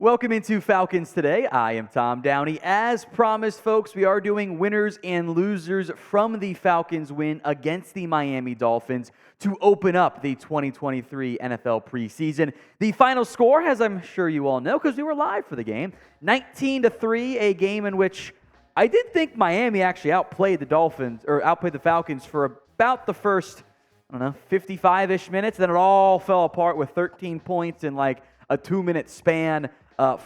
Welcome into Falcons Today. I am Tom Downey. As promised, folks, we are doing winners and losers from the Falcons win against the Miami Dolphins to open up the 2023 NFL preseason. The final score, as I'm sure you all know, because we were live for the game, 19-3, a game in which I did think Miami actually outplayed the Falcons for about the first, 55-ish minutes. Then it all fell apart with 13 points in like a 2-minute span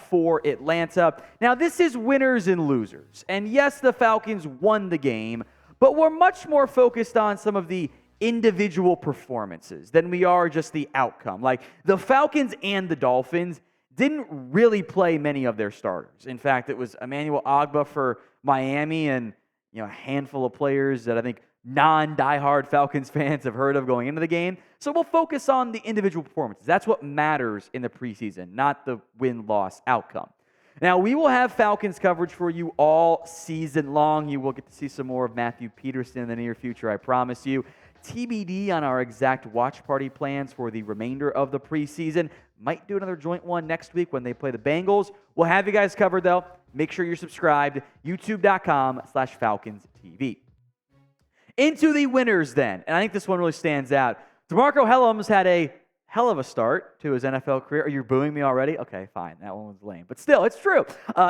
for Atlanta. Now, this is winners and losers. And yes, the Falcons won the game, but we're much more focused on some of the individual performances than we are just the outcome. Like, the Falcons and the Dolphins didn't really play many of their starters. In fact, it was Emmanuel Ogbah for Miami and a handful of players that I think non-diehard Falcons fans have heard of going into the game. So we'll focus on the individual performances. That's what matters in the preseason, not the win-loss outcome. Now, we will have Falcons coverage for you all season long. You will get to see some more of Matthew Peterson in the near future, I promise you. TBD on our exact watch party plans for the remainder of the preseason. Might do another joint one next week when they play the Bengals. We'll have you guys covered, though. Make sure you're subscribed. YouTube.com/FalconsTV. Into the winners then, and I think this one really stands out. DeMarcco Hellams had a hell of a start to his NFL career. Are you booing me already? Okay, fine. That one was lame. But still, it's true.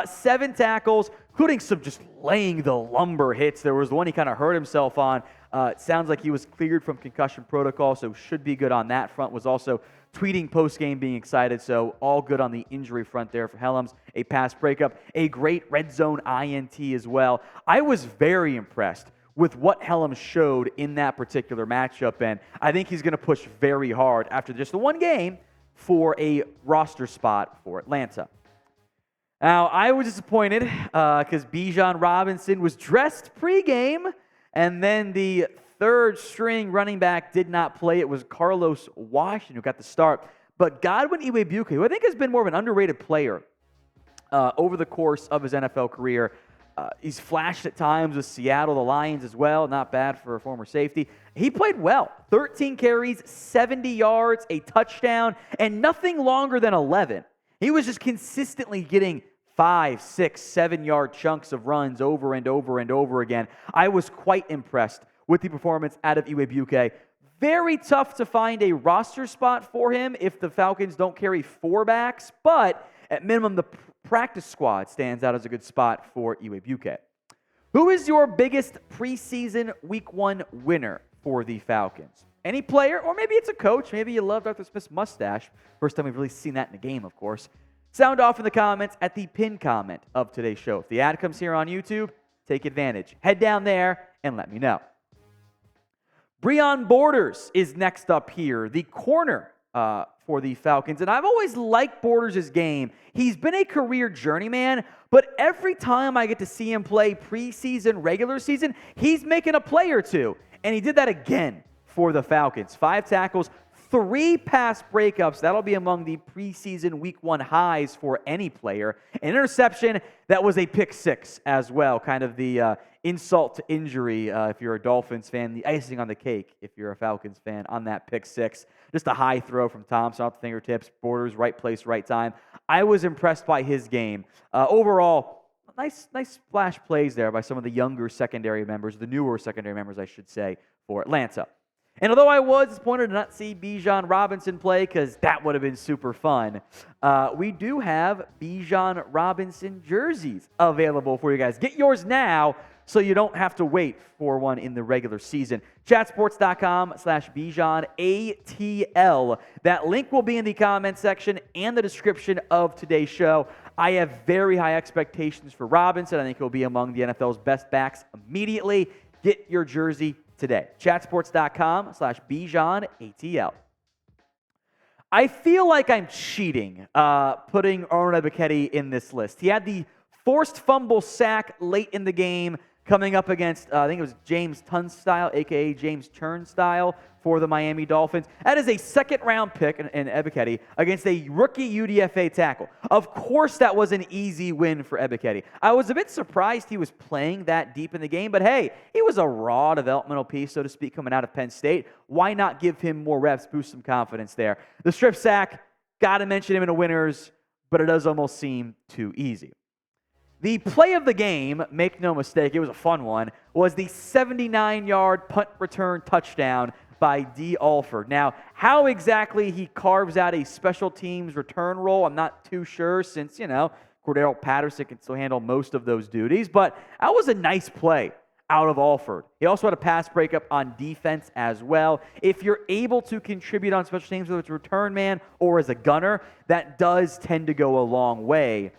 7 tackles, including some just laying the lumber hits. There was the one he kind of hurt himself on. It sounds like he was cleared from concussion protocol, so should be good on that front. Was also tweeting post-game being excited, so all good on the injury front there for Hellams. A pass breakup, a great red zone INT as well. I was very impressed with what Hellams showed in that particular matchup, and I think he's going to push very hard after just the one game for a roster spot for Atlanta. Now, I was disappointed because Bijan Robinson was dressed pregame, and then the third-string running back did not play. It was Carlos Washington who got the start. But Godwin Igwebuike, who I think has been more of an underrated player over the course of his NFL career, he's flashed at times with Seattle, the Lions as well. Not bad for a former safety. He played well. 13 carries, 70 yards, a touchdown, and nothing longer than 11. He was just consistently getting 5, 6, 7-yard chunks of runs over and over and over again. I was quite impressed with the performance out of Igwebuike. Very tough to find a roster spot for him if the Falcons don't carry 4 backs, but at minimum, the practice squad stands out as a good spot for Igwebuike. Who is your biggest preseason Week 1 winner for the Falcons? Any player, or maybe it's a coach. Maybe you love Arthur Smith's mustache. First time we've really seen that in a game, of course. Sound off in the comments at the pinned comment of today's show. If the ad comes here on YouTube, take advantage. Head down there and let me know. Breon Borders is next up here, the corner for the Falcons. And I've always liked Borders' game. He's been a career journeyman, but every time I get to see him play preseason, regular season, he's making a play or two. And he did that again for the Falcons. 5 tackles, 3 pass breakups. That'll be among the preseason Week 1 highs for any player. An interception that was a pick 6 as well, kind of the insult to injury if you're a Dolphins fan, the icing on the cake if you're a Falcons fan on that pick 6. Just a high throw from Thompson off the fingertips, Borders, right place, right time. I was impressed by his game. Overall, nice splash plays there by some of the younger secondary members, the newer secondary members, I should say, for Atlanta. And although I was disappointed to not see Bijan Robinson play, because that would have been super fun, we do have Bijan Robinson jerseys available for you guys. Get yours now so you don't have to wait for one in the regular season. Chatsports.com/BijanATL. That link will be in the comment section and the description of today's show. I have very high expectations for Robinson. I think he'll be among the NFL's best backs immediately. Get your jersey today. Chatsports.com/BijanATL. I feel like I'm cheating putting Arnold Ebiketie in this list. He had the forced fumble sack late in the game coming up against, I think it was James Turnstile, a.k.a. James Turnstile, for the Miami Dolphins. That is a second-round pick in Ebiketie against a rookie UDFA tackle. Of course, that was an easy win for Ebiketie. I was a bit surprised he was playing that deep in the game, but hey, he was a raw developmental piece, so to speak, coming out of Penn State. Why not give him more reps, boost some confidence there? The strip sack, got to mention him in the winners. but it does almost seem too easy. The play of the game, make no mistake, it was a fun one, was the 79-yard punt return touchdown by Dee Alford. Now, how exactly he carves out a special teams return role, I'm not too sure since, Cordero Patterson can still handle most of those duties, but that was a nice play out of Alford. He also had a pass breakup on defense as well. If you're able to contribute on special teams, whether it's a return man or as a gunner, that does tend to go a long way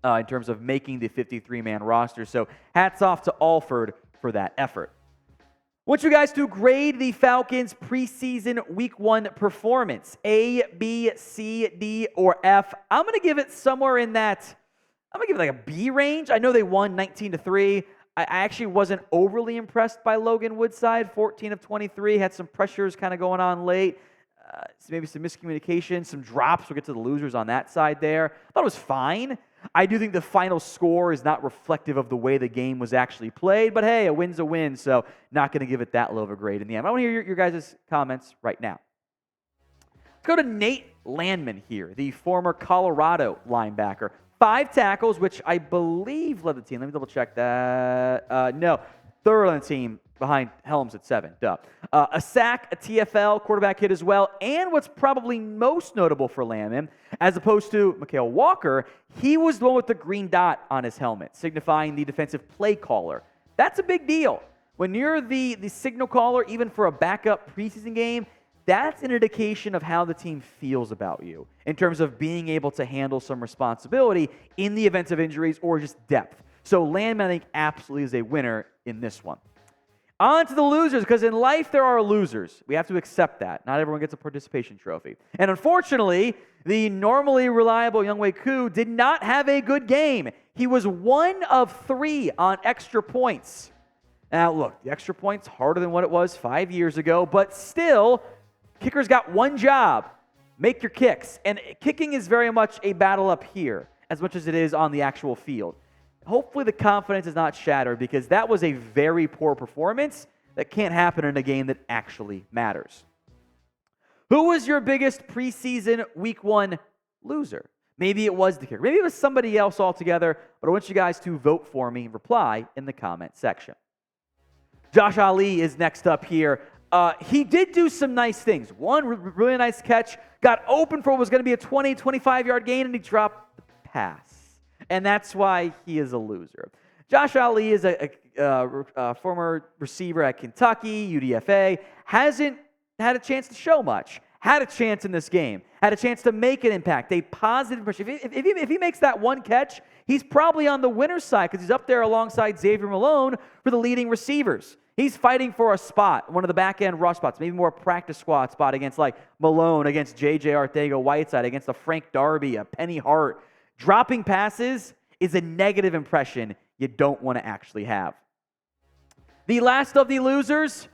in terms of making the 53-man roster. So hats off to Alford for that effort. I want you guys to grade the Falcons' preseason Week 1 performance. A, B, C, D, or F. I'm going to give it somewhere in that, I'm going to give it like a B range. I know they won 19-3. I actually wasn't overly impressed by Logan Woodside, 14 of 23. Had some pressures kind of going on late. Maybe some miscommunication, some drops. We'll get to the losers on that side there. I thought it was fine. I do think the final score is not reflective of the way the game was actually played, but hey, a win's a win, so not going to give it that low of a grade in the end. I want to hear your guys' comments right now. Let's go to Nate Landman here, the former Colorado linebacker. 5 tackles, which I believe led the team. Let me double check that. No, third on the team behind Hellams at 7. Duh. A sack, a TFL, quarterback hit as well, and what's probably most notable for Landman, as opposed to Mikael Walker, he was the one with the green dot on his helmet, signifying the defensive play caller. That's a big deal. When you're the signal caller, even for a backup preseason game, that's an indication of how the team feels about you in terms of being able to handle some responsibility in the event of injuries or just depth. So Landman, I think, absolutely is a winner in this one. On to the losers, because in life there are losers. We have to accept that. Not everyone gets a participation trophy. And unfortunately, the normally reliable Younghoe Koo did not have a good game. He was 1 of 3 on extra points. Now, look, the extra points harder than what it was 5 years ago, but still, kickers got one job. Make your kicks. And kicking is very much a battle up here, as much as it is on the actual field. Hopefully the confidence is not shattered, because that was a very poor performance that can't happen in a game that actually matters. Who was your biggest preseason Week 1 loser? Maybe it was the kicker. Maybe it was somebody else altogether, but I want you guys to vote for me and reply in the comment section. Josh Ali is next up here. He did do some nice things. One really nice catch, got open for what was going to be a 20, 25-yard gain, and he dropped the pass. And that's why he is a loser. Josh Ali is a former receiver at Kentucky, UDFA, hasn't had a chance to show much. Had a chance in this game. Had a chance to make an impact, a positive impression. If he makes that one catch, he's probably on the winner's side, because he's up there alongside Xavier Malone for the leading receivers. He's fighting for a spot, one of the back-end rush spots, maybe more practice squad spot against like Malone, against J.J. Arcega-Whiteside, against a Frank Darby, a Penny Hart. Dropping passes is a negative impression you don't want to actually have. The last of the losers,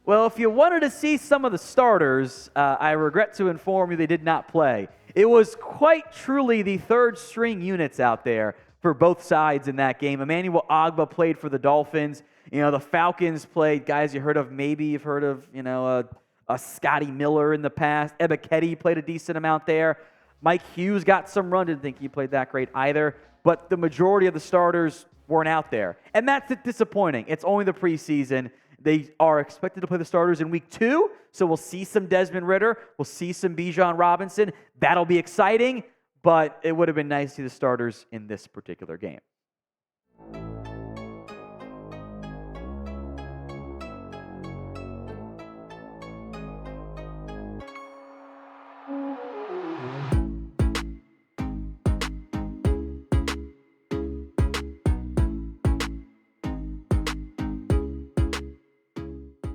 well, if you wanted to see some of the starters, I regret to inform you they did not play. It was quite truly the third-string units out there for both sides in that game. Emmanuel Ogbah played for the Dolphins. The Falcons played guys you heard of. Maybe you've heard of, a Scotty Miller in the past. Ebiketie played a decent amount there. Mike Hughes got some run. Didn't think he played that great either. But the majority of the starters weren't out there. And that's disappointing. It's only the preseason. They are expected to play the starters in Week 2. So we'll see some Desmond Ridder. We'll see some Bijan Robinson. That'll be exciting. But it would have been nice to see the starters in this particular game.